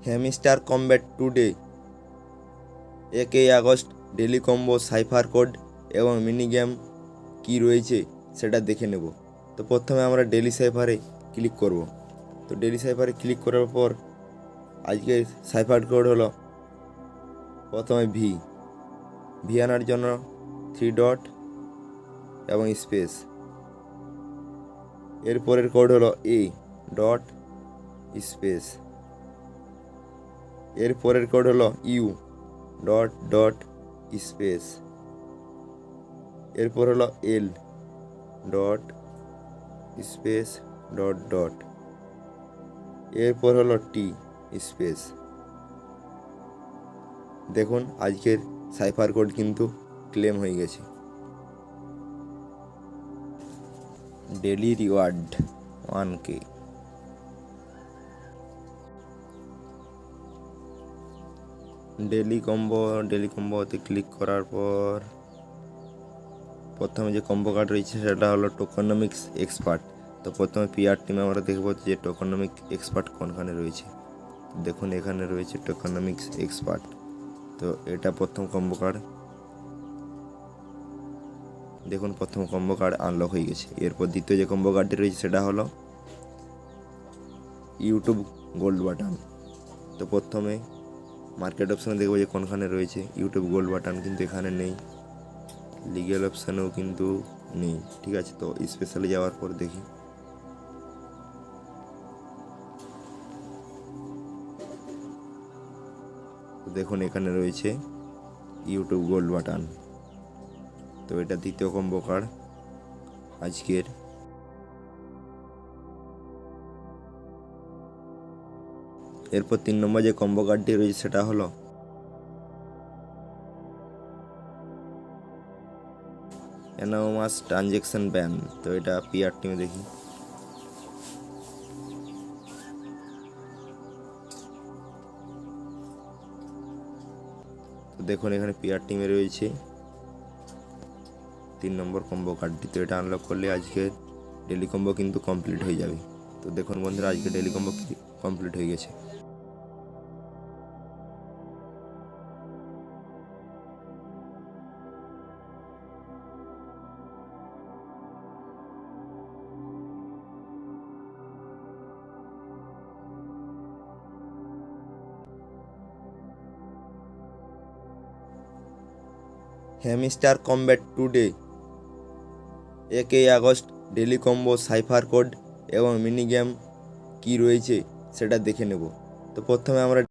Hamster combat today 1 August daily combo cipher code এবং mini game কী রয়েছে সেটা দেখে নেব। তো প্রথমে আমরা ডেলি সাইফারে ক্লিক করব। তো ডেলি সাইফারে ক্লিক করার পর আজকে সাইফার কোড হলো প্রথমে ভি আনার জন্য 3 ডট এবং স্পেস। এরপরের কোড হলো এ ডট স্পেস। এরপরের কোড হলো ইউ ডট ডট স্পেস। এরপর হলো L dot space dot dot. এরপর হলো টি স্পেস। দেখুন আজকের সাইফার কোড কিন্তু ক্লেম হয়ে গেছে। Daily reward 1K। ডেলি কম্বোতে ক্লিক করার পর প্রথমে যে কম্বো কার্ড রয়েছে সেটা হলো টোকনমিক্স এক্সপার্ট। তো প্রথমে পিআর টিমে আমরা দেখব যে টোকনমিক এক্সপার্ট কোনখানে রয়েছে। দেখুন এখানে রয়েছে টোকনমিক্স এক্সপার্ট। তো এটা প্রথম কম্বো কার্ড। দেখুন প্রথম কম্বো কার্ড আনলক হয়ে গেছে। এরপর দ্বিতীয় যে কম্বো কার্ডটি রয়েছে সেটা হলো ইউটিউব গোল্ড বাটন। তো প্রথমে মার্কেট অপশানে দেখবো যে কোনখানে রয়েছে ইউটিউব গোল্ড বাটন, কিন্তু এখানে নেই। লিগ্যাল অপশানেও কিন্তু নেই। ঠিক আছে, তো স্পেশালে যাওয়ার পর দেখি। দেখুন এখানে রয়েছে ইউটিউব গোল্ড বাটন। তো এটা দ্বিতীয় কম্বো কার্ড আজকের। এরপর 3 নম্বর যে কম্বো কার্ডটি রয়েছে সেটা হলো অ্যানোমাস ট্রানজ্যাকশন ব্যান। তো এটা পিআর টিমে দেখি। তো দেখুন এখানে পিআর টিমে রয়েছে 3 নম্বর কম্বো কার্ডটি। তো এটা আনলক করলে আজকে ডেলি কম্বো কিন্তু কমপ্লিট হয়ে যাবে। তো দেখুন বন্ধুরা আজকে ডেলি কম্বো কমপ্লিট হয়ে গেছে। Hamster combat today 1 August daily combo cipher code এবং মিনি গেম কী রয়েছে সেটা দেখে নেব। তো প্রথমে আমরা